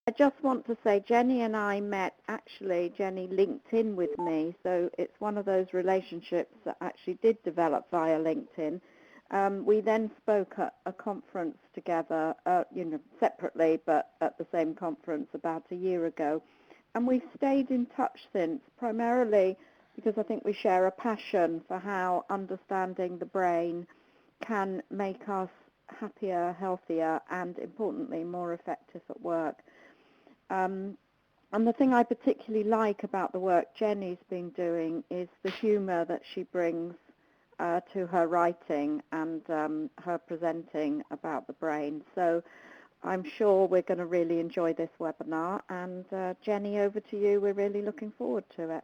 I just want to say Jenny and I met, actually, Jenny linked in with me, so it's one of those relationships that actually did develop via LinkedIn. We then spoke at a conference together, separately, but at the same conference about a year ago. And we've stayed in touch since, primarily because I think we share a passion for how understanding the brain can make us happier, healthier, and importantly, more effective at work. And the thing I particularly like about the work Jenny's been doing is the humour that she brings to her writing and her presenting about the brain. So I'm sure we're going to really enjoy this webinar. And Jenny, over to you. We're really looking forward to it.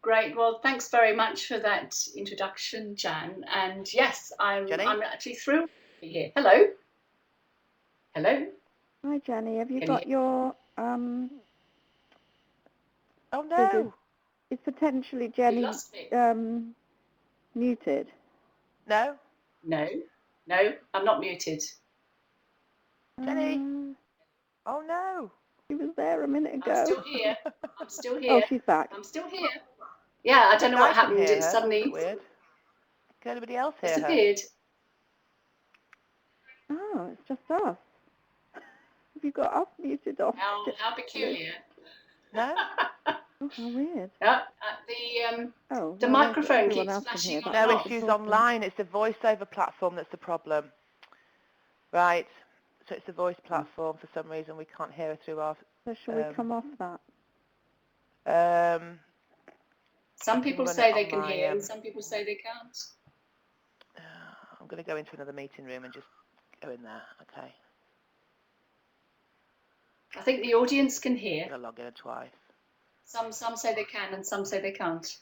Great. Well, thanks very much for that introduction, Jan. And yes, I'm actually thrilled to be here. Hello. Hello. Hi, Jenny. Have you got your... Oh, no. Is potentially Jenny muted? No. No. No, I'm not muted. Jenny. Oh, no. She was there a minute ago. I'm still here. I'm still here. Oh, she's back. I'm still here. Yeah, I don't know what happened. It suddenly... Weird. Can anybody else hear disappeared. Oh, it's just us. Have you got us muted off? How peculiar. No? Oh, how weird. The microphone keeps flashing on. No issues online. It's the voiceover platform that's the problem. Right. So it's the voice platform. For some reason, we can't hear her through our... So shall we come off that? Some people say they can hear and some people say they can't. I'm going to go into another meeting room and just go in there. Okay. I think the audience can hear. I'm going to log in twice. Some say they can and some say they can't.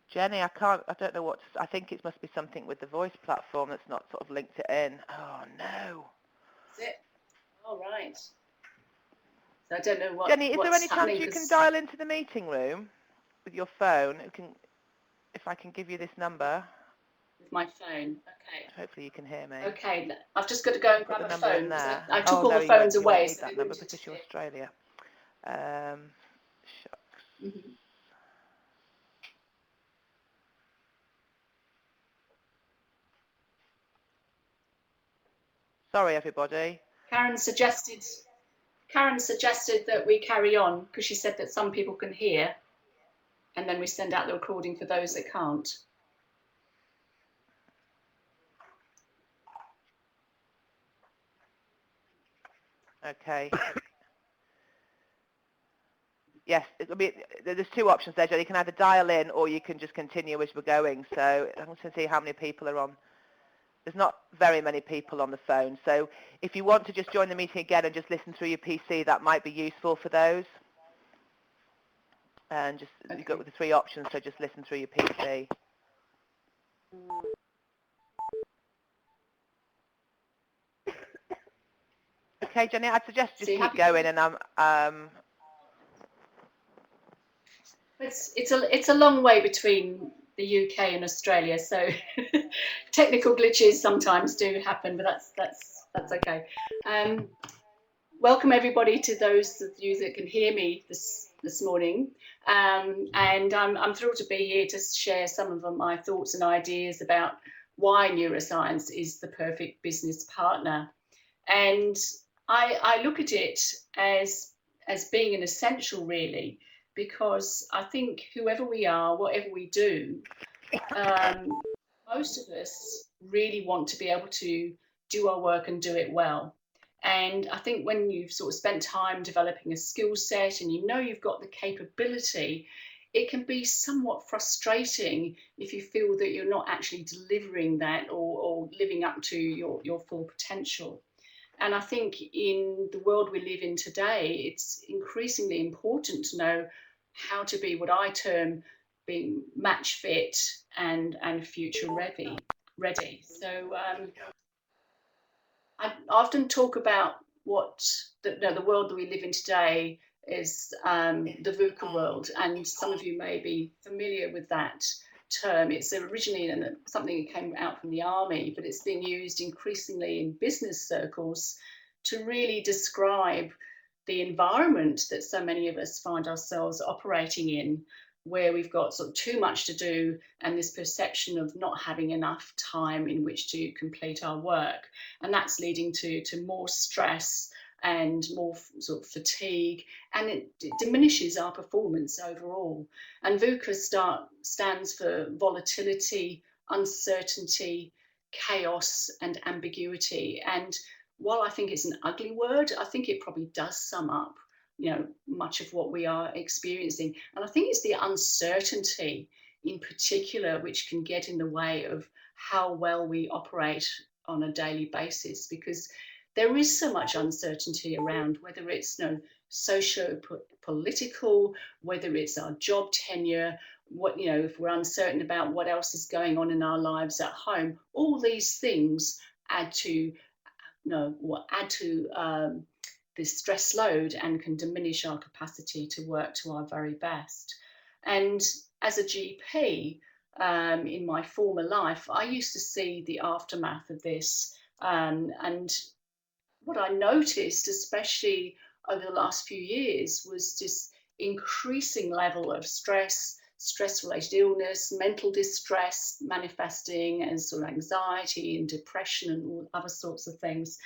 Jenny, I don't know what I think it must be something with the voice platform that's not sort of linked it in. Oh, no. Is it? All right. So I don't know what. Jenny, is there any chance you can dial into the meeting room with your phone? If I can give you this number. With my phone, okay. Hopefully you can hear me. Okay, I've just got to go and grab a phone. I took all no, the phones away. You won't need that number because you're Australia. Shucks. Mm-hmm. Sorry, everybody. Karen suggested that we carry on because she said that some people can hear, and then we send out the recording for those that can't. Okay. Yes, there's two options there, Jenny. You can either dial in or you can just continue as we're going. So I'm going to see how many people are on. There's not very many people on the phone. So if you want to just join the meeting again and just listen through your PC, that might be useful for those. And just you've got the three options, so just listen through your PC. Okay, Jenny, I'd suggest just keep going, and It's a long way between the UK and Australia, so technical glitches sometimes do happen, but that's okay. Welcome everybody to those of you that can hear me this morning, and I'm thrilled to be here to share some of my thoughts and ideas about why neuroscience is the perfect business partner. And I look at it as being an essential, really, because I think whoever we are, whatever we do, most of us really want to be able to do our work and do it well. And I think when you've sort of spent time developing a skill set and you know you've got the capability, it can be somewhat frustrating if you feel that you're not actually delivering that or living up to your full potential. And I think in the world we live in today, it's increasingly important to know how to be what I term being match fit and future ready. So I often talk about what the world that we live in today is the VUCA world, and some of you may be familiar with that term. It's originally something that came out from the army, but it's being used increasingly in business circles to really describe the environment that so many of us find ourselves operating in, where we've got sort of too much to do and this perception of not having enough time in which to complete our work. And that's leading to more stress and more sort of fatigue, and it diminishes our performance overall. And VUCA stands for volatility, uncertainty, chaos, and ambiguity. And while I think it's an ugly word, I think it probably does sum up, much of what we are experiencing. And I think it's the uncertainty in particular which can get in the way of how well we operate on a daily basis, because there is so much uncertainty around, whether it's socio-political, whether it's our job tenure, if we're uncertain about what else is going on in our lives at home. All these things add to this stress load and can diminish our capacity to work to our very best. And as a GP, in my former life, I used to see the aftermath of this. And what I noticed, especially over the last few years, was this increasing level of stress-related illness, mental distress manifesting as sort of anxiety and depression and all other sorts of things.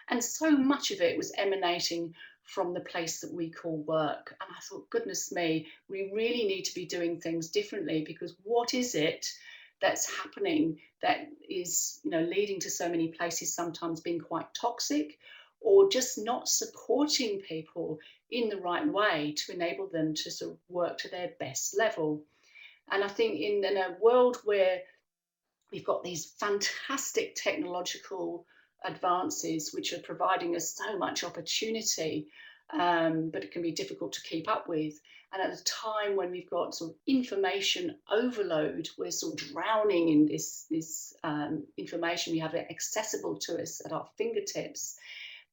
And so much of it was emanating from the place that we call work. And I thought, goodness me, we really need to be doing things differently, because what is it that's happening that is, leading to so many places sometimes being quite toxic, or just not supporting people in the right way to enable them to sort of work to their best level. And I think in a world where we've got these fantastic technological advances which are providing us so much opportunity, but it can be difficult to keep up with. And at a time when we've got sort of information overload, we're sort of drowning in this information we have accessible to us at our fingertips.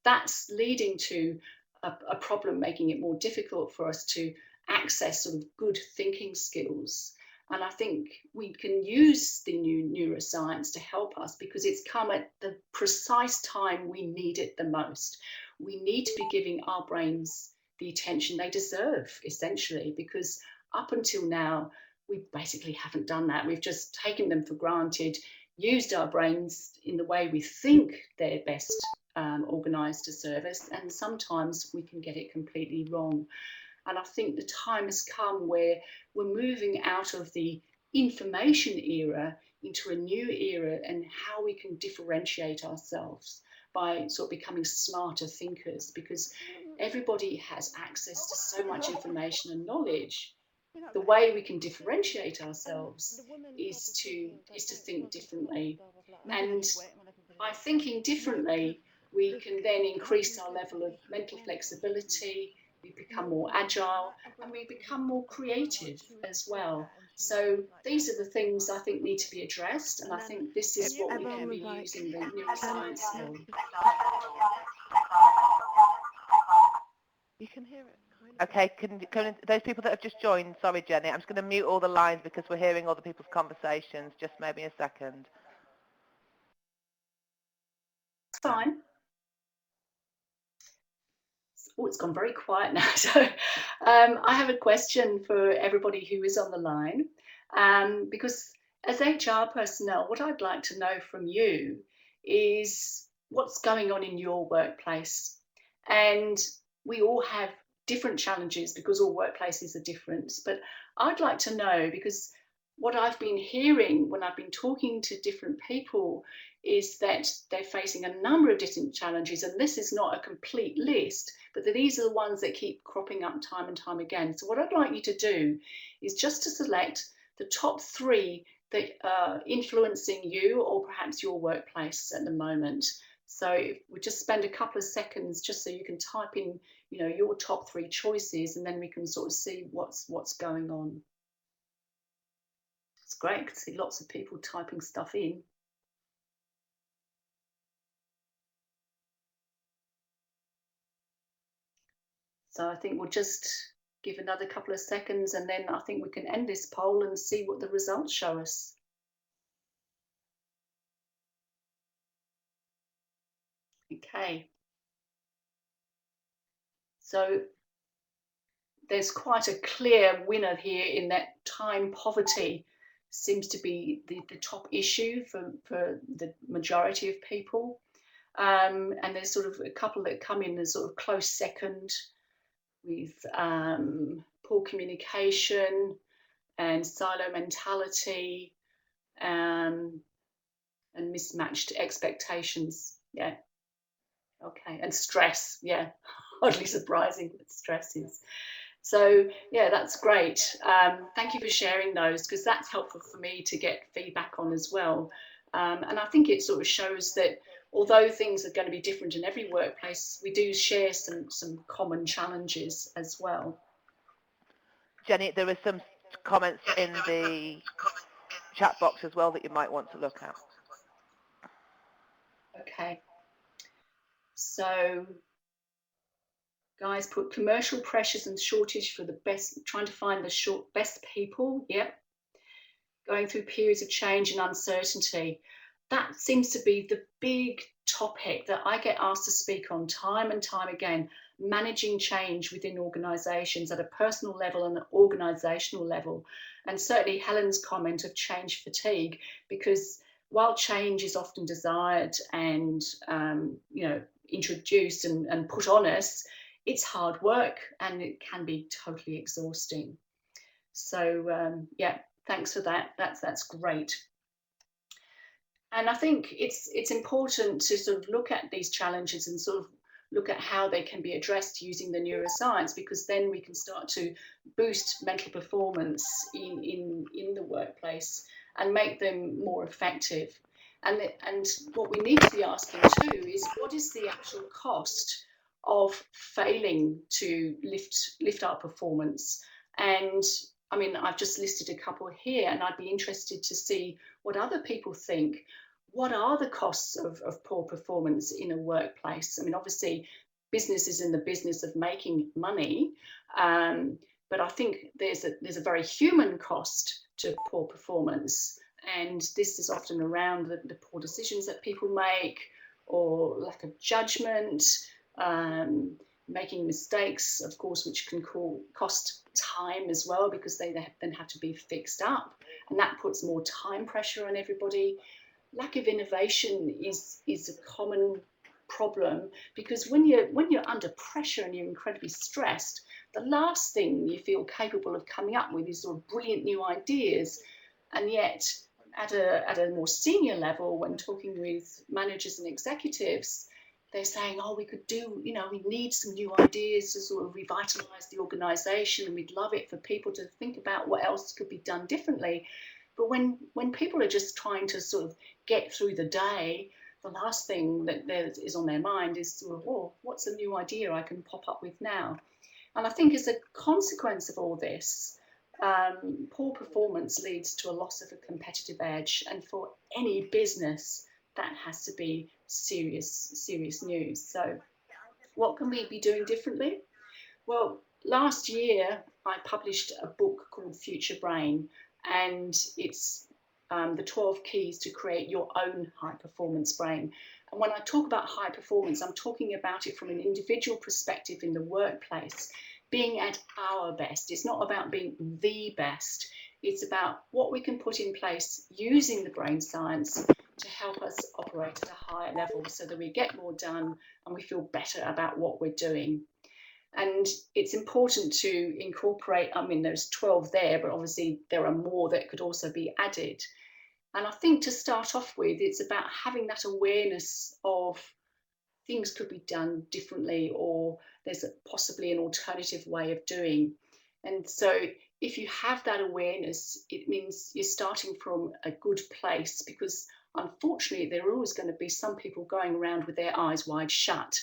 That's leading to a problem, making it more difficult for us to access sort of good thinking skills. And I think we can use the new neuroscience to help us, because it's come at the precise time we need it the most. We need to be giving our brains the attention they deserve, essentially, because up until now, we basically haven't done that. We've just taken them for granted, used our brains in the way we think they're best organised to serve us, and sometimes we can get it completely wrong. And I think the time has come where we're moving out of the information era into a new era, and how we can differentiate ourselves by sort of becoming smarter thinkers, because everybody has access to so much information and knowledge. The way we can differentiate ourselves is to think differently. And by thinking differently, we can then increase our level of mental flexibility, we become more agile, and we become more creative as well. So these are the things I think need to be addressed, and I think this is what we can be using the neuroscience for. You can hear it. Okay, can those people that have just joined, sorry Jenny, I'm just going to mute all the lines because we're hearing other people's conversations. Just maybe a second. Fine. Oh, it's gone very quiet now. So I have a question for everybody who is on the line, because as HR personnel, what I'd like to know from you is what's going on in your workplace. And we all have different challenges because all workplaces are different. But I'd like to know, because what I've been hearing when I've been talking to different people is that they're facing a number of different challenges, and this is not a complete list, but that these are the ones that keep cropping up time and time again. So what I'd like you to do is just to select the top 3 that are influencing you or perhaps your workplace at the moment. So we just spend a couple of seconds just so you can type in, your top 3 choices, and then we can sort of see what's going on. It's great. I can see lots of people typing stuff in. So I think we'll just give another couple of seconds, and then I think we can end this poll and see what the results show us. Okay. So there's quite a clear winner here in that time poverty seems to be the top issue for the majority of people. And there's sort of a couple that come in as sort of close second, with poor communication and silo mentality, and mismatched expectations. Yeah. Okay. And stress. Yeah. Oddly surprising, but stress is. So yeah, that's great. Thank you for sharing those, because that's helpful for me to get feedback on as well. And I think it sort of shows that although things are going to be different in every workplace, we do share some common challenges as well. Jenny, there are some comments in the chat box as well that you might want to look at. Okay. So guys put commercial pressures and shortage for the best, trying to find the best people. Yep. Going through periods of change and uncertainty. That seems to be the big topic that I get asked to speak on time and time again, managing change within organisations at a personal level and an organisational level. And certainly Helen's comment of change fatigue, because while change is often desired and introduced and put on us, it's hard work and it can be totally exhausting. So yeah, thanks for that. That's great. And I think it's important to sort of look at these challenges and sort of look at how they can be addressed using the neuroscience, because then we can start to boost mental performance in the workplace and make them more effective. And what we need to be asking too is, what is the actual cost of failing to lift our performance? And I mean, I've just listed a couple here, and I'd be interested to see what other people think. What are the costs of poor performance in a workplace? I mean, obviously, business is in the business of making money, but I think there's a very human cost to poor performance, and this is often around the poor decisions that people make, or lack of judgment, making mistakes, of course, which can cost time as well, because they then have to be fixed up, and that puts more time pressure on everybody. Lack of innovation is a common problem, because when you're under pressure and you're incredibly stressed, the last thing you feel capable of coming up with is sort of brilliant new ideas. And yet at a more senior level, when talking with managers and executives, they're saying, oh, we could do, we need some new ideas to sort of revitalize the organization, and we'd love it for people to think about what else could be done differently. But when people are just trying to sort of get through the day, the last thing that is on their mind is sort of, oh, what's a new idea I can pop up with now? And I think as a consequence of all this, poor performance leads to a loss of a competitive edge. And for any business, that has to be serious news. So what can we be doing differently? Well, last year I published a book called Future Brain, and it's the 12 keys to create your own high performance brain. And when I talk about high performance, I'm talking about it from an individual perspective in the workplace, being at our best. It's not about being the best. It's about what we can put in place using the brain science to help us operate at a higher level, so that we get more done and we feel better about what we're doing. And it's important to incorporate, I mean, there's 12 there, but obviously there are more that could also be added. And I think to start off with, it's about having that awareness of things could be done differently, or there's possibly an alternative way of doing. And so if you have that awareness, it means you're starting from a good place, because unfortunately there are always going to be some people going around with their eyes wide shut.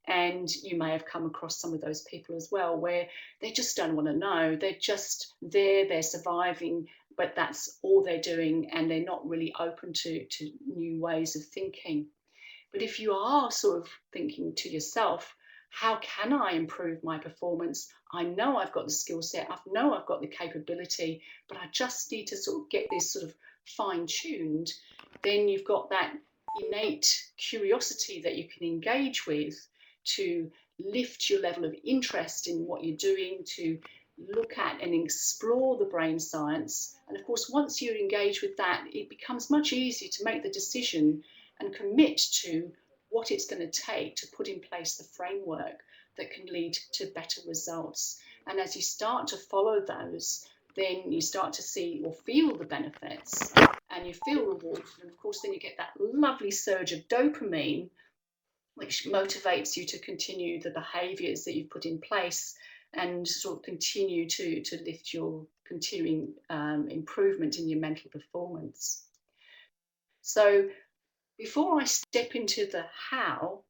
And you may have come across some of those people as well, where they just don't want to know. They're just there, they're surviving, but that's all they're doing, and they're not really open to new ways of thinking. But if you are sort of thinking to yourself, how can I improve my performance? I know I've got the skill set, I know I've got the capability, but I just need to sort of get this sort of fine-tuned. Then you've got that innate curiosity that you can engage with to lift your level of interest in what you're doing, to look at and explore the brain science. And of course, once you engage with that, it becomes much easier to make the decision and commit to what it's going to take to put in place the framework that can lead to better results. And as you start to follow those, then you start to see or feel the benefits, and you feel rewarded. And of course, then you get that lovely surge of dopamine, which motivates you to continue the behaviors that you've put in place and sort of continue to lift your continuing improvement in your mental performance. So before I step into the how,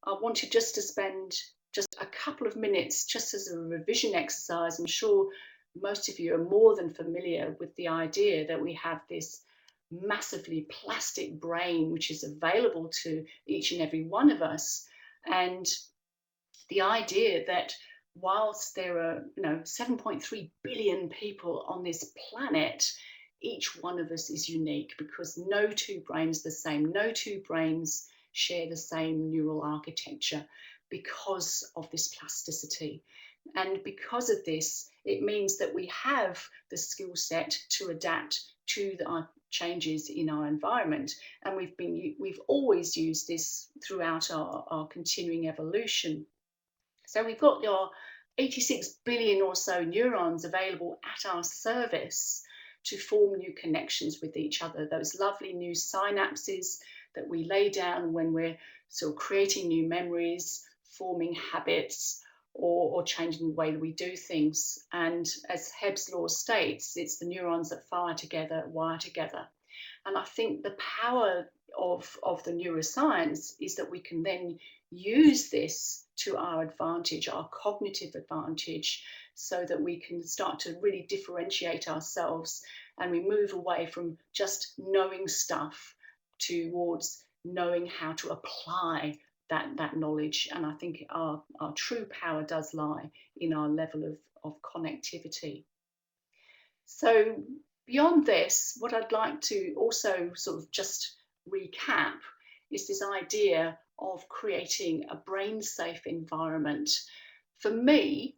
I wanted just to spend just a couple of minutes just as a revision exercise. I'm sure most of you are more than familiar with the idea that we have this massively plastic brain which is available to each and every one of us, and the idea that whilst there are 7.3 billion people on this planet, each one of us is unique because no two brains are the same, no two brains share the same neural architecture because of this plasticity. And because of this, it means that we have the skill set to adapt to the changes in our environment. And we've always used this throughout our continuing evolution. So we've got your 86 billion or so neurons available at our service to form new connections with each other, those lovely new synapses that we lay down when we're sort of creating new memories, forming habits, or changing the way that we do things. And as Hebb's law states, it's the neurons that fire together, wire together. And I think the power of the neuroscience is that we can then use this to our advantage, our cognitive advantage, so that we can start to really differentiate ourselves, and we move away from just knowing stuff towards knowing how to apply that knowledge. And I think our true power does lie in our level of connectivity. So beyond this, what I'd like to also sort of just recap is this idea of creating a brain-safe environment. For me,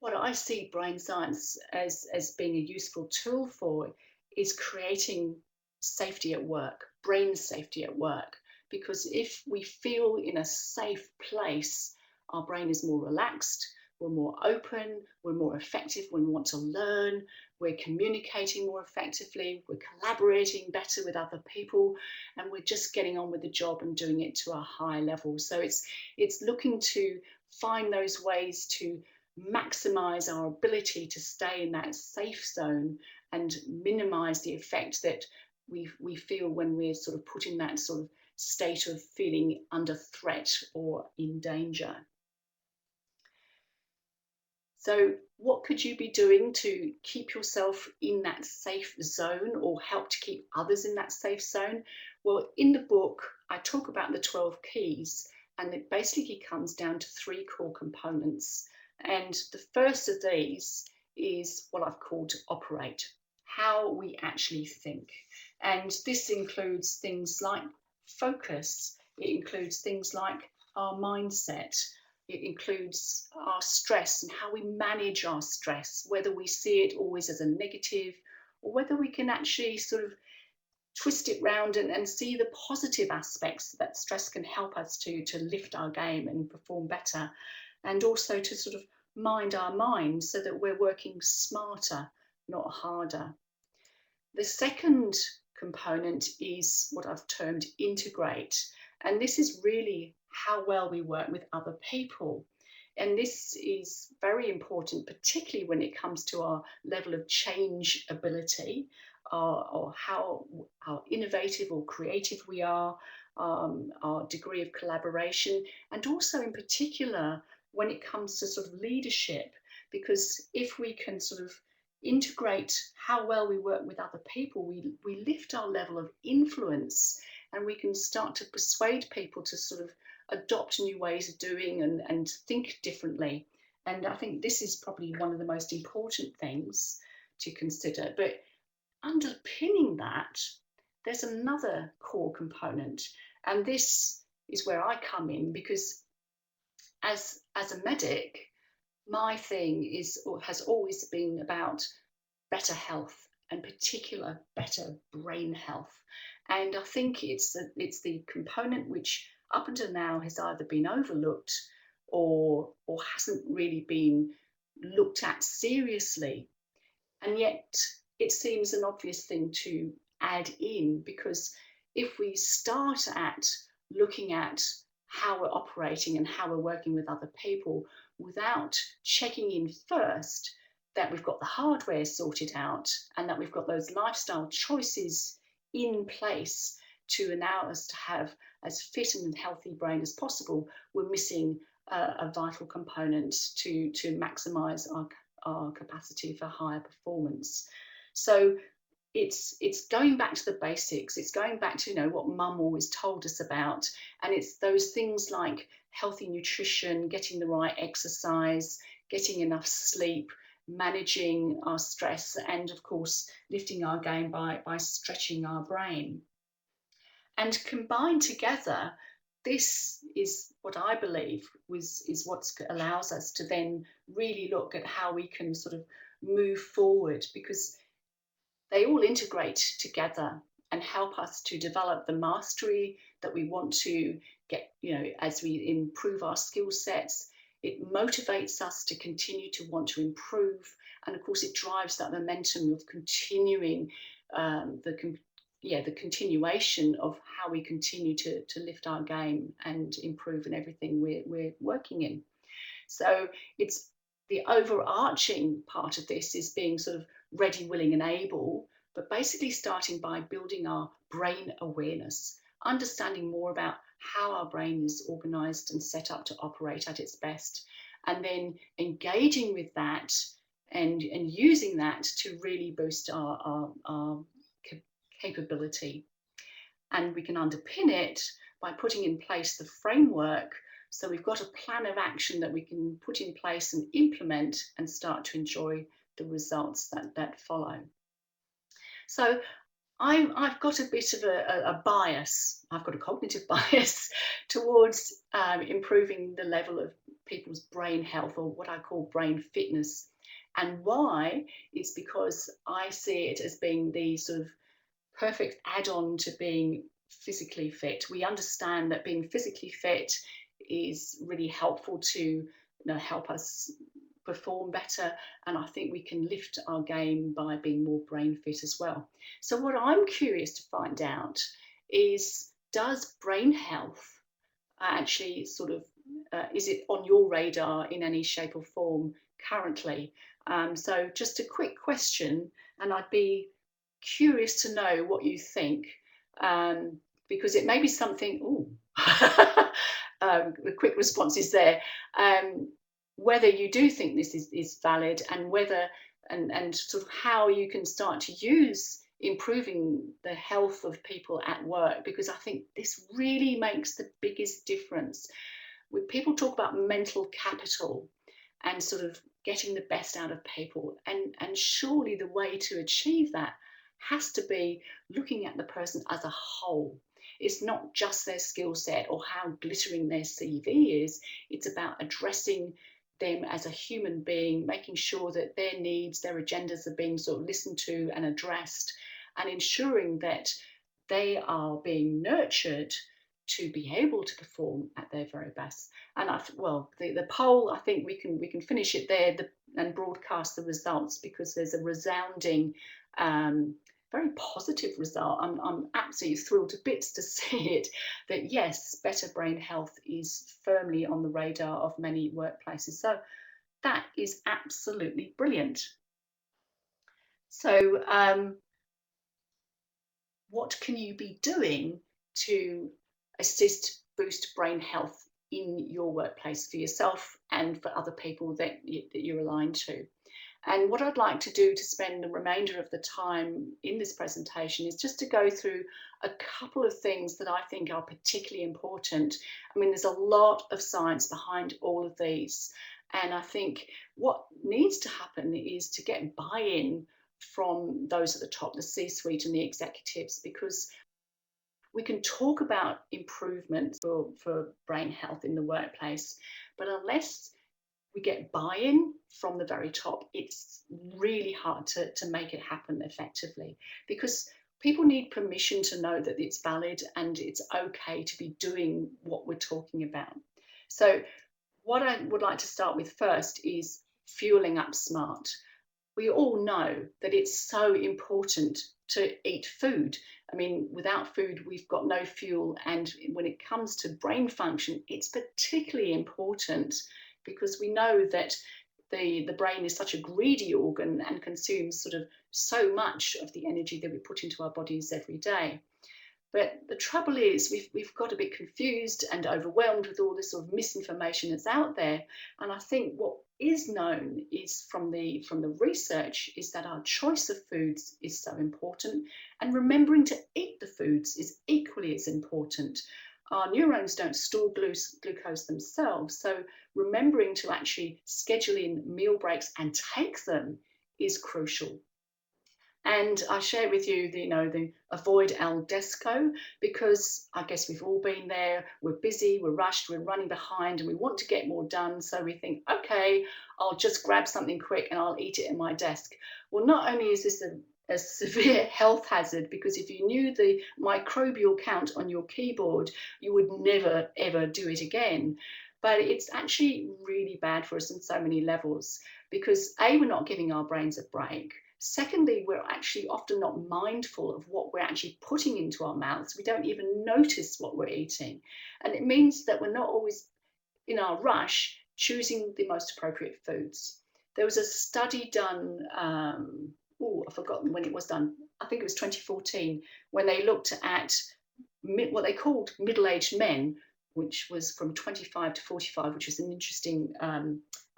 what I see brain science as being a useful tool for is creating safety at work, brain safety at work. Because if we feel in a safe place, our brain is more relaxed, we're more open, we're more effective when we want to learn, we're communicating more effectively, we're collaborating better with other people, and we're just getting on with the job and doing it to a high level. So it's looking to find those ways to maximize our ability to stay in that safe zone and minimize the effect that we feel when we're sort of put in that sort of state of feeling under threat or in danger. So what could you be doing to keep yourself in that safe zone or help to keep others in that safe zone? Well, in the book, I talk about the 12 keys, and it basically comes down to 3 core components. And the first of these is what I've called operate, how we actually think. And this includes things like focus. It includes things like our mindset. It includes our stress and how we manage our stress, whether we see it always as a negative or whether we can actually sort of twist it round and see the positive aspects that stress can help us to lift our game and perform better, and also to sort of mind our minds so that we're working smarter, not harder. The second component is what I've termed integrate, and this is really how well we work with other people. And this is very important, particularly when it comes to our level of change ability, or how innovative or creative we are, our degree of collaboration, and also in particular when it comes to sort of leadership. Because if we can sort of integrate how well we work with other people, we lift our level of influence, and we can start to persuade people to sort of adopt new ways of doing and think differently. And I think this is probably one of the most important things to consider. But underpinning that, there's another core component, and this is where I come in, because as a medic, my thing has always been about better health, and particular better brain health. And I think it's the component which up until now has either been overlooked or hasn't really been looked at seriously. And yet it seems an obvious thing to add in, because if we start at looking at how we're operating and how we're working with other people without checking in first that we've got the hardware sorted out and that we've got those lifestyle choices in place to allow us to have as fit and healthy brain as possible, we're missing a vital component to maximize our capacity for higher performance. So it's going back to the basics. It's going back to, you know, what mum always told us about, and it's those things like healthy nutrition, getting the right exercise, getting enough sleep, managing our stress, and of course lifting our game by stretching our brain. And combined together, this is what I believe is what allows us to then really look at how we can sort of move forward, because they all integrate together and help us to develop the mastery that we want to get, you know, as we improve our skill sets. It motivates us to continue to want to improve. And of course, it drives that momentum of continuing the continuation of how we continue to lift our game and improve in everything we're working in. So it's the overarching part of this is being sort of ready, willing, and able, but basically starting by building our brain awareness, understanding more about how our brain is organized and set up to operate at its best, and then engaging with that and using that to really boost our capability. And we can underpin it by putting in place the framework. So we've got a plan of action that we can put in place and implement and start to enjoy the results that follow. So I've got a bit of a bias, I've got a cognitive bias towards improving the level of people's brain health, or what I call brain fitness. And why? It's because I see it as being the sort of perfect add-on to being physically fit. We understand that being physically fit is really helpful to, you know, help us perform better, and I think we can lift our game by being more brain fit as well. So what I'm curious to find out is, does brain health actually sort of is it on your radar in any shape or form currently? So just a quick question, and I'd be curious to know what you think, because it may be something. The quick response is there. Whether you do think this is valid, and whether and sort of how you can start to use improving the health of people at work, because I think this really makes the biggest difference. When people talk about mental capital and sort of getting the best out of people, and surely the way to achieve that has to be looking at the person as a whole. It's not just their skill set or how glittering their CV is. It's about addressing them as a human being, making sure that their needs, their agendas are being sort of listened to and addressed, and ensuring that they are being nurtured to be able to perform at their very best. And the poll, I think we can finish it there and broadcast the results, because there's a resounding very positive result. I'm absolutely thrilled to bits to see it, that yes, better brain health is firmly on the radar of many workplaces. So that is absolutely brilliant. So what can you be doing to assist boost brain health in your workplace for yourself and for other people that you're aligned to? And what I'd like to do to spend the remainder of the time in this presentation is just to go through a couple of things that I think are particularly important. I mean, there's a lot of science behind all of these. And I think what needs to happen is to get buy-in from those at the top, the C-suite and the executives, because we can talk about improvements for brain health in the workplace, but unless we get buy-in from the very top, it's really hard to make it happen effectively, because people need permission to know that it's valid and it's okay to be doing what we're talking about. So what I would like to start with first is fueling up smart. We all know that it's so important to eat food. I mean, without food, we've got no fuel. And when it comes to brain function, it's particularly important because we know that the brain is such a greedy organ and consumes sort of so much of the energy that we put into our bodies every day. But the trouble is we've got a bit confused and overwhelmed with all this sort of misinformation that's out there. And I think what is known is from the research is that our choice of foods is so important, and remembering to eat the foods is equally as important. Our neurons don't store glucose themselves, so remembering to actually schedule in meal breaks and take them is crucial. And I share with you the avoid al desco, because I guess we've all been there. We're busy, we're rushed, we're running behind, and we want to get more done. So we think, okay, I'll just grab something quick and I'll eat it at my desk. Well, not only is this a severe health hazard, because if you knew the microbial count on your keyboard, you would never, ever do it again. But it's actually really bad for us on so many levels, because A, we're not giving our brains a break. Secondly, we're actually often not mindful of what we're actually putting into our mouths. We don't even notice what we're eating. And it means that we're not always, in our rush, choosing the most appropriate foods. There was a study done, I've forgotten when it was done. I think it was 2014, when they looked at what they called middle-aged men, which was from 25 to 45, which is an interesting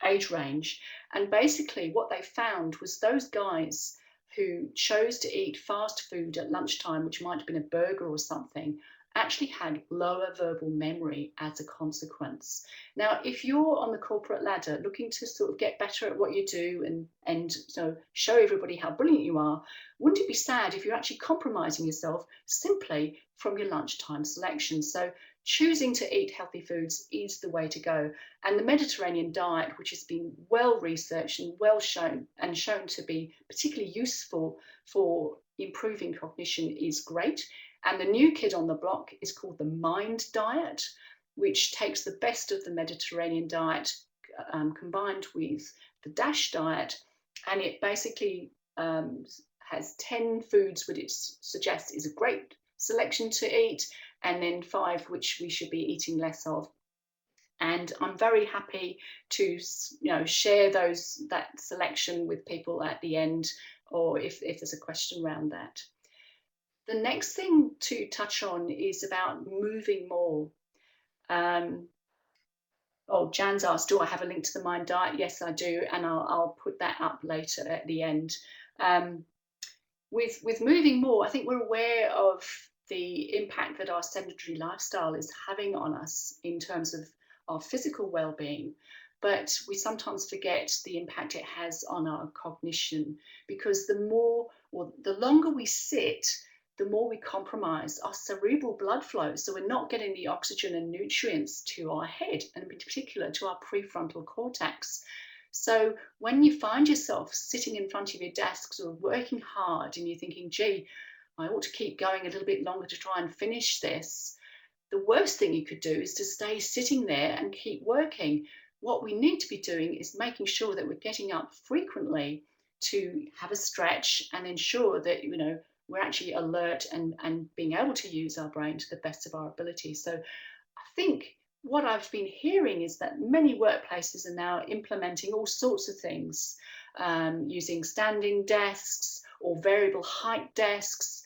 age range. And basically what they found was those guys who chose to eat fast food at lunchtime, which might have been a burger or something, actually had lower verbal memory as a consequence. Now, if you're on the corporate ladder looking to sort of get better at what you do and so show everybody how brilliant you are, wouldn't it be sad if you're actually compromising yourself simply from your lunchtime selection? So choosing to eat healthy foods is the way to go. And the Mediterranean diet, which has been well researched and well shown to be particularly useful for improving cognition, is great. And the new kid on the block is called the Mind diet, which takes the best of the Mediterranean diet combined with the DASH diet, and it basically has 10 foods which it suggests is a great selection to eat, and then 5 which we should be eating less of. And I'm very happy to share that selection with people at the end, or if there's a question around that. The next thing to touch on is about moving more. Jan's asked, do I have a link to the Mind diet? Yes, I do, and I'll put that up later at the end. With moving more, I think we're aware of the impact that our sedentary lifestyle is having on us in terms of our physical well-being, but we sometimes forget the impact it has on our cognition, because the longer we sit, the more we compromise our cerebral blood flow. So we're not getting the oxygen and nutrients to our head, and in particular to our prefrontal cortex. So when you find yourself sitting in front of your desk or working hard and you're thinking, gee, I ought to keep going a little bit longer to try and finish this, the worst thing you could do is to stay sitting there and keep working. What we need to be doing is making sure that we're getting up frequently to have a stretch and ensure that we're actually alert and being able to use our brain to the best of our ability. So I think what I've been hearing is that many workplaces are now implementing all sorts of things, using standing desks or variable height desks,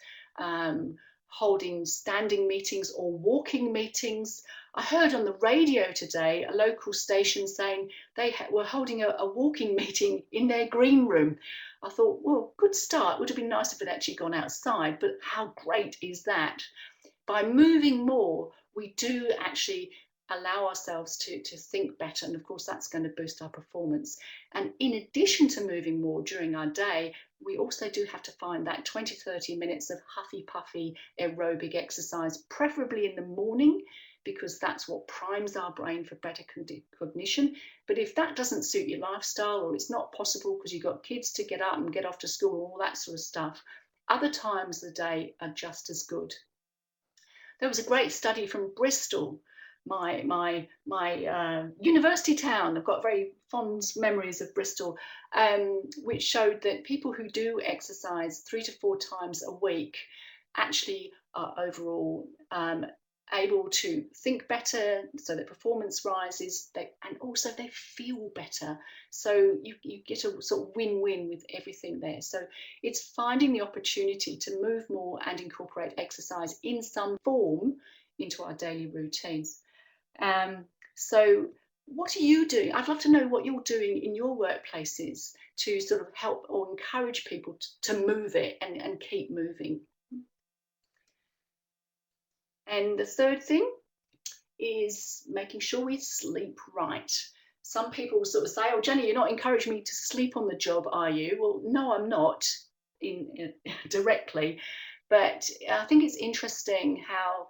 holding standing meetings or walking meetings. I heard on the radio today a local station saying they were holding a walking meeting in their green room. I thought, well, good start. Would have been nice if it actually gone outside, but how great is that? By moving more, we do actually allow ourselves to think better. And of course, that's going to boost our performance. And in addition to moving more during our day, we also do have to find that 20-30 minutes of huffy puffy aerobic exercise, preferably in the morning, because that's what primes our brain for better cognition. But if that doesn't suit your lifestyle, or it's not possible because you've got kids to get up and get off to school and all that sort of stuff, other times of the day are just as good. There was a great study from Bristol, my university town. I've got very fond memories of Bristol, which showed that people who do exercise 3 to 4 times a week actually are overall able to think better, so their performance rises, and also they feel better. So you get a sort of win-win with everything there. So it's finding the opportunity to move more and incorporate exercise in some form into our daily routines. So what are you doing? I'd love to know what you're doing in your workplaces to sort of help or encourage people to move it and keep moving. And the third thing is making sure we sleep right. Some people sort of say, oh, Jenny, you're not encouraging me to sleep on the job, are you? Well, no, I'm not directly. But I think it's interesting how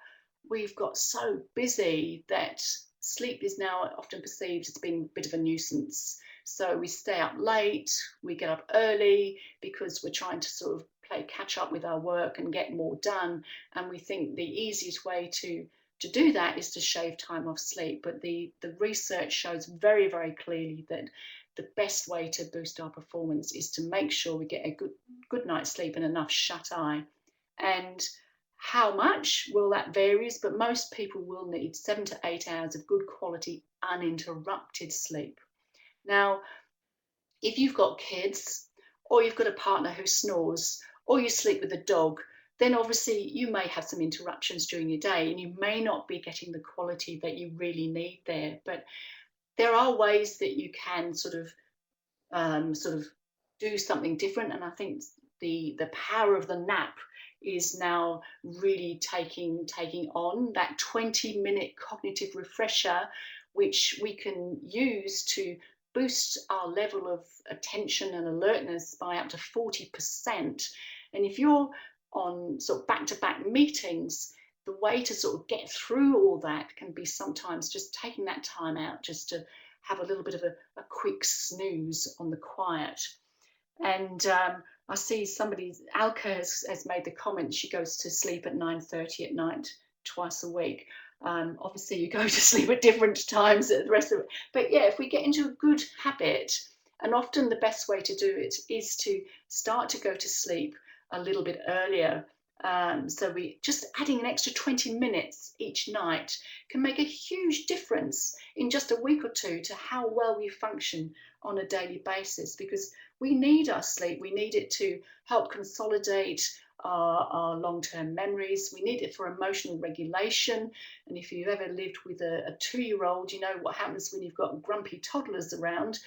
we've got so busy that sleep is now often perceived as being a bit of a nuisance. So we stay up late, we get up early because we're trying to sort of play catch up with our work and get more done. And we think the easiest way to do that is to shave time off sleep. But the research shows very, very clearly that the best way to boost our performance is to make sure we get a good night's sleep and enough shut-eye. And how much? Well, that varies, but most people will need 7 to 8 hours of good quality, uninterrupted sleep. Now, if you've got kids, or you've got a partner who snores, or you sleep with a dog, then obviously you may have some interruptions during your day and you may not be getting the quality that you really need there. But there are ways that you can sort of do something different. And I think the power of the nap is now really taking on that 20-minute cognitive refresher, which we can use to boost our level of attention and alertness by up to 40%. And if you're on sort of back-to-back meetings, the way to sort of get through all that can be sometimes just taking that time out just to have a little bit of a quick snooze on the quiet. And I see Alka has made the comment she goes to sleep at 9:30 at night twice a week. Obviously you go to sleep at different times at the rest of it. But yeah, if we get into a good habit, and often the best way to do it is to start to go to sleep a little bit earlier. So we just adding an extra 20 minutes each night can make a huge difference in just a week or two to how well we function on a daily basis, because we need our sleep. We need it to help consolidate our long-term memories. We need it for emotional regulation. And if you've ever lived with a 2-year-old, you know what happens when you've got grumpy toddlers around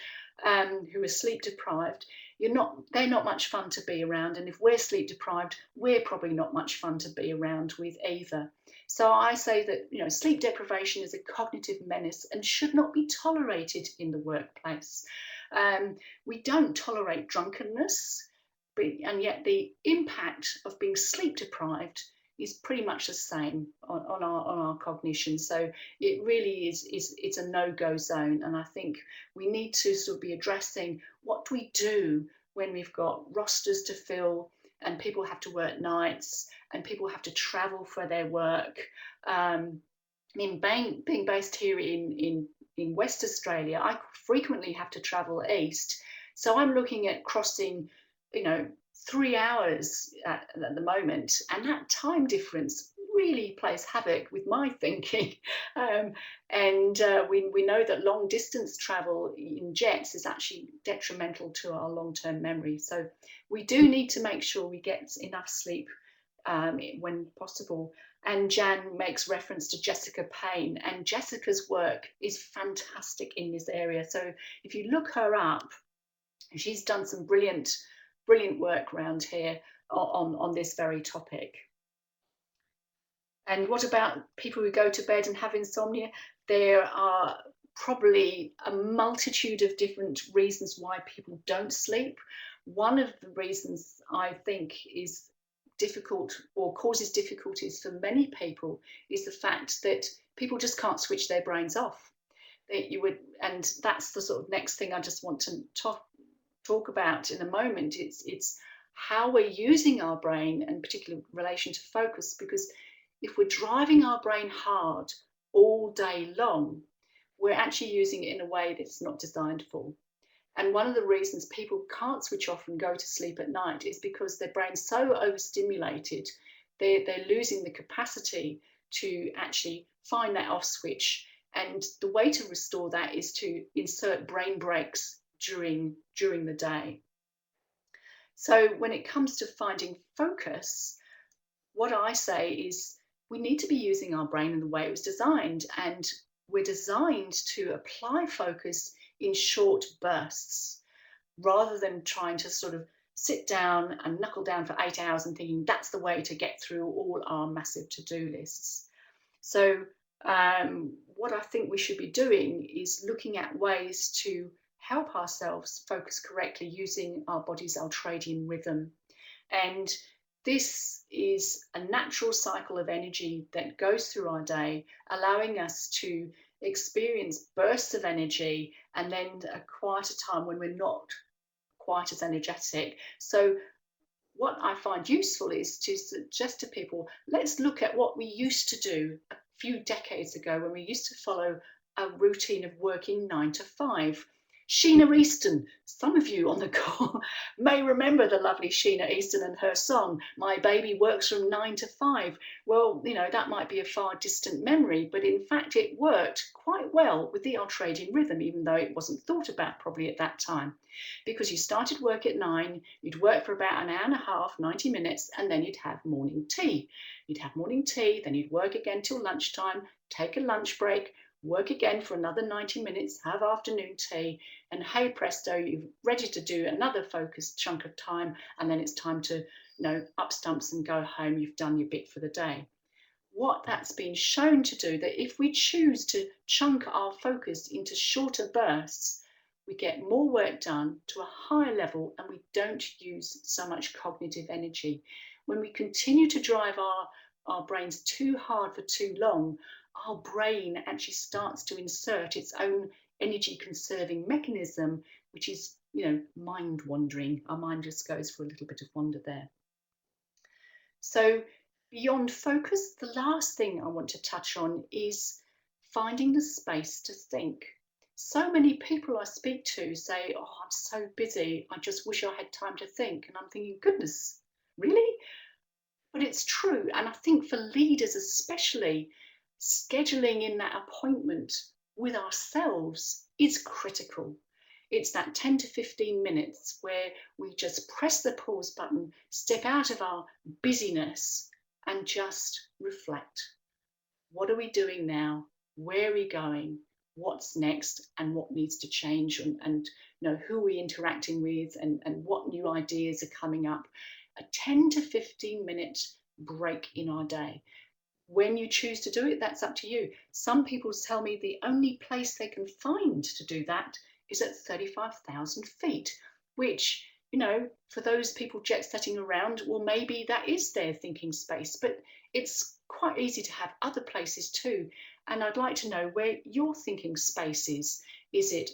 who are sleep deprived. They're not much fun to be around. And if we're sleep deprived, we're probably not much fun to be around with either. So I say that, sleep deprivation is a cognitive menace and should not be tolerated in the workplace. We don't tolerate drunkenness, and yet the impact of being sleep deprived is pretty much the same on our cognition. So it really it's a no-go zone. And I think we need to sort of be addressing what do we do when we've got rosters to fill and people have to work nights and people have to travel for their work. Being based here in West Australia, I frequently have to travel east. So I'm looking at crossing, 3 hours at the moment, and that time difference really plays havoc with my thinking. We know that long distance travel in jets is actually detrimental to our long-term memory. So we do need to make sure we get enough sleep when possible. And Jan makes reference to Jessica Payne, and Jessica's work is fantastic in this area. So if you look her up, she's done some brilliant work around here on this very topic. And what about people who go to bed and have insomnia? There are probably a multitude of different reasons why people don't sleep. One of the reasons I think is difficult or causes difficulties for many people is the fact that people just can't switch their brains off. And that's the sort of next thing I just want to talk about in a moment. It's how we're using our brain, and particularly in relation to focus, because if we're driving our brain hard all day long, we're actually using it in a way that's not designed for. And one of the reasons people can't switch off and go to sleep at night is because their brain's so overstimulated, they're losing the capacity to actually find that off switch. And the way to restore that is to insert brain breaks during the day. So when it comes to finding focus, what I say is we need to be using our brain in the way it was designed, and we're designed to apply focus in short bursts rather than trying to sort of sit down and knuckle down for 8 hours and thinking that's the way to get through all our massive to-do lists. So what I think we should be doing is looking at ways to help ourselves focus correctly using our body's ultradian rhythm. And this is a natural cycle of energy that goes through our day, allowing us to experience bursts of energy and then a quieter time when we're not quite as energetic. So what I find useful is to suggest to people, let's look at what we used to do a few decades ago when we used to follow a routine of working 9 to 5. Sheena Easton, some of you on the call may remember the lovely Sheena Easton and her song, My Baby Works from 9 to 5. Well, you know, that might be a far distant memory, but in fact it worked quite well with the ultradian rhythm, even though it wasn't thought about probably at that time. Because you started work at 9, you'd work for about an hour and a half, 90 minutes, and then you'd have morning tea. You'd have morning tea, then you'd work again till lunchtime, take a lunch break, work again for another 90 minutes, have afternoon tea, and hey presto, you're ready to do another focused chunk of time, and then it's time to, up stumps and go home. You've done your bit for the day. What that's been shown to do, that if we choose to chunk our focus into shorter bursts, we get more work done to a higher level, and we don't use so much cognitive energy. When we continue to drive our brains too hard for too long, our brain actually starts to insert its own energy conserving mechanism, which is, mind wandering. Our mind just goes for a little bit of wander there. So beyond focus, the last thing I want to touch on is finding the space to think. So many people I speak to say, oh, I'm so busy, I just wish I had time to think. And I'm thinking, goodness, really? But it's true. And I think for leaders especially, scheduling in that appointment with ourselves is critical. It's that 10 to 15 minutes where we just press the pause button, step out of our busyness and just reflect. What are we doing now? Where are we going? What's next, and what needs to change, and who are we interacting with, and what new ideas are coming up. A 10 to 15 minute break in our day. When you choose to do it, that's up to you. Some people tell me the only place they can find to do that is at 35,000 feet, which, for those people jet setting around, well, maybe that is their thinking space, but it's quite easy to have other places too. And I'd like to know where your thinking space is. Is it,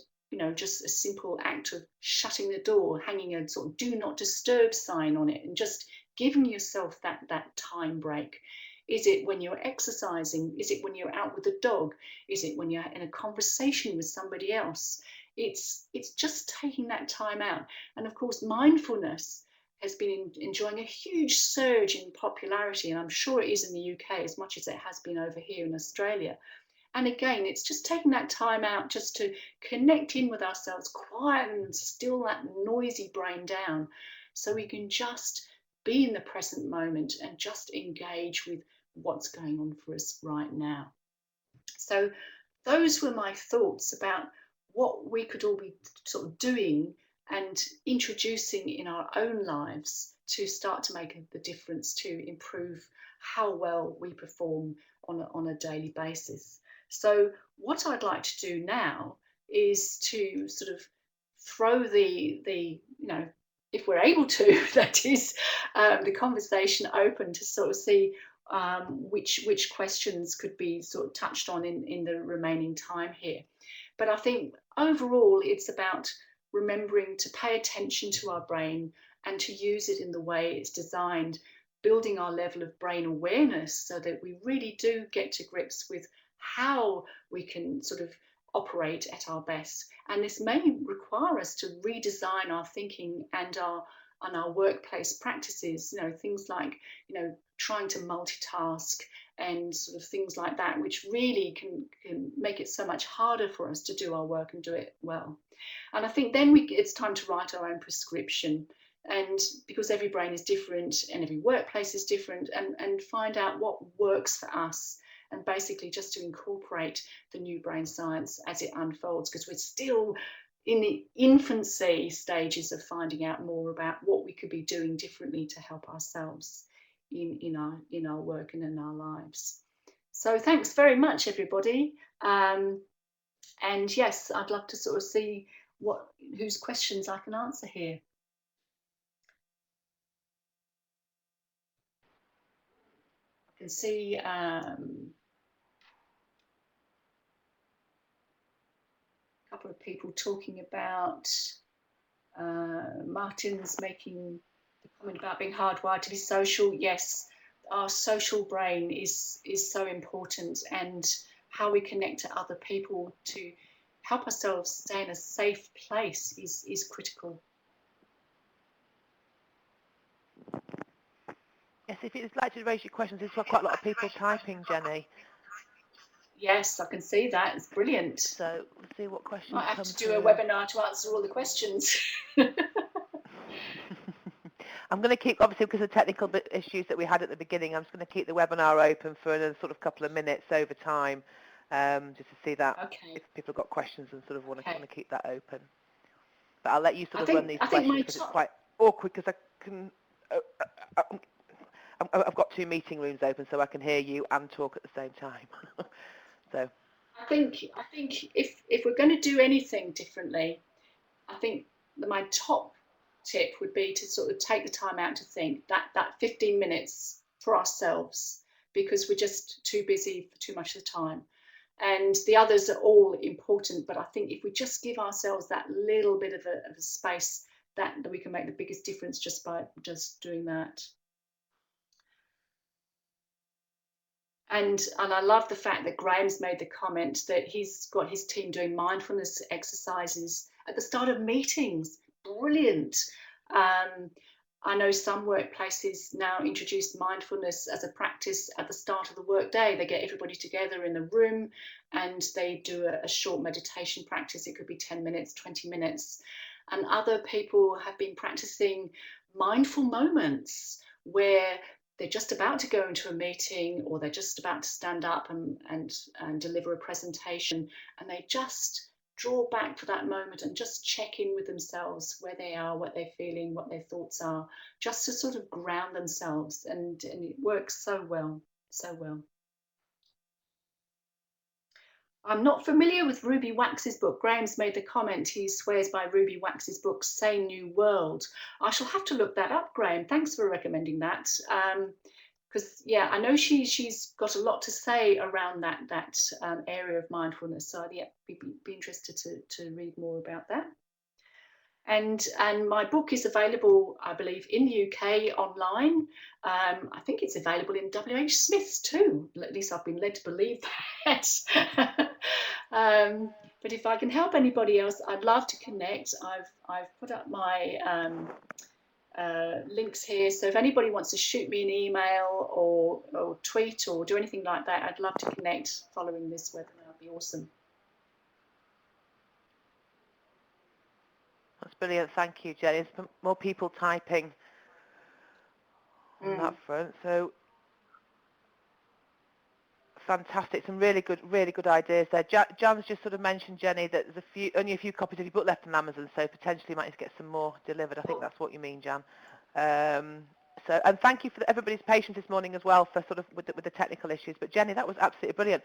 just a simple act of shutting the door, hanging a sort of do not disturb sign on it, and just giving yourself that time break? Is it when you're exercising? Is it when you're out with the dog? Is it when you're in a conversation with somebody else? It's just taking that time out. And of course, mindfulness has been enjoying a huge surge in popularity, and I'm sure it is in the UK as much as it has been over here in Australia. And again, it's just taking that time out just to connect in with ourselves, quiet and still that noisy brain down, so we can just be in the present moment and just engage with what's going on for us right now. So those were my thoughts about what we could all be sort of doing and introducing in our own lives to start to make the difference, to improve how well we perform on a daily basis. So what I'd like to do now is to sort of throw the if we're able to, that is, the conversation open to sort of see which questions could be sort of touched on in the remaining time here. But I think overall it's about remembering to pay attention to our brain and to use it in the way it's designed, building our level of brain awareness so that we really do get to grips with how we can sort of operate at our best. And this may require us to redesign our thinking and our workplace practices, things like, trying to multitask and sort of things like that, which really can make it so much harder for us to do our work and do it well. And I think then it's time to write our own prescription. And because every brain is different and every workplace is different, and find out what works for us, and basically just to incorporate the new brain science as it unfolds, because we're still in the infancy stages of finding out more about what we could be doing differently to help ourselves in our work and in our lives. So thanks very much, everybody. And yes, I'd love to sort of see whose questions I can answer here. I can see a couple of people talking about Martin's making the comment about being hardwired to be social. Yes, our social brain is so important, and how we connect to other people to help ourselves stay in a safe place is critical. Yes, if you'd like to raise your questions, there's quite a lot of people typing, Jenny. Yes, I can see that. It's brilliant. So let's see what questions Might have come to do through. a webinar to answer all the questions. I'm going to keep, obviously, because of the technical issues that we had at the beginning, I'm just going to keep the webinar open for another sort of couple of minutes over time, just to see that if people have got questions and sort of want to keep that open. But I'll let you sort of run these questions because it's quite awkward because I can. I've got two meeting rooms open, so I can hear you and talk at the same time. So I think if we're going to do anything differently, I think my top tip would be to sort of take the time out to think that 15 minutes for ourselves, because we're just too busy for too much of the time. And the others are all important, but I think if we just give ourselves that little bit of a space, that we can make the biggest difference just by just doing that. And I love the fact that Graham's made the comment that he's got his team doing mindfulness exercises at the start of meetings. Brilliant. I know some workplaces now introduce mindfulness as a practice at the start of the workday. They get everybody together in the room and they do a short meditation practice. It could be 10 minutes, 20 minutes. And other people have been practicing mindful moments where they're just about to go into a meeting, or they're just about to stand up and deliver a presentation, and they just draw back for that moment and just check in with themselves, where they are, what they're feeling, what their thoughts are, just to sort of ground themselves. And it works so well, so well. I'm not familiar with Ruby Wax's book. Graham's made the comment he swears by Ruby Wax's book, Sane New World. I shall have to look that up, Graham. Thanks for recommending that. Because, yeah, I know she's got a lot to say around that area of mindfulness. So, yeah, be interested to read more about that. And my book is available, I believe, in the UK online. I think it's available in WH Smith's too. At least I've been led to believe that. But if I can help anybody else, I'd love to connect. I've put up my links here. So if anybody wants to shoot me an email or tweet or do anything like that, I'd love to connect following this webinar. It'd be awesome. That's brilliant. Thank you, Jenny. There's more people typing. on that front. So fantastic, some really good ideas there. Jan's just sort of mentioned, Jenny, that there's only a few copies of your book left on Amazon, so potentially you might need to get some more delivered. I think that's what you mean, Jan. So, and thank you for everybody's patience this morning as well for sort of with the technical issues. But Jenny, that was absolutely brilliant.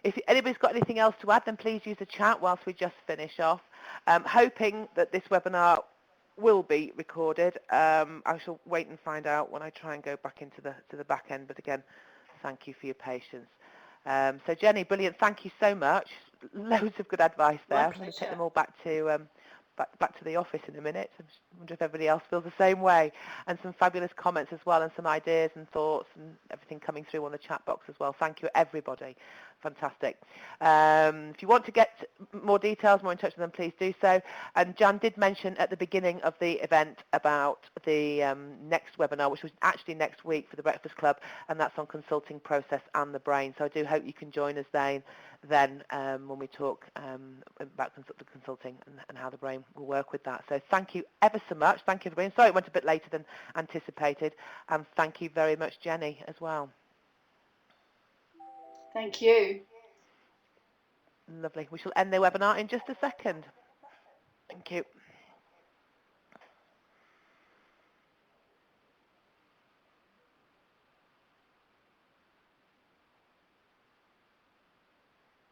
If anybody's got anything else to add, then please use the chat whilst we just finish off. Hoping that this webinar will be recorded. I shall wait and find out when I try and go back into the back end. But again, thank you for your patience. So Jenny, brilliant. Thank you so much. Loads of good advice there. I'm going to take them all back to back to the office in a minute. I wonder if everybody else feels the same way. And some fabulous comments as well, and some ideas and thoughts and everything coming through on the chat box as well. Thank you, everybody. Fantastic. If you want to get more details, more in touch with them, please do so. And Jan did mention at the beginning of the event about the next webinar, which was actually next week for the Breakfast Club, and that's on consulting process and the brain. So I do hope you can join us then when we talk about the consulting and how the brain will work with that. So thank you ever so much. Thank you, everybody. Sorry it went a bit later than anticipated. And thank you very much, Jenny, as well. Thank you. Lovely. We shall end the webinar in just a second. Thank you.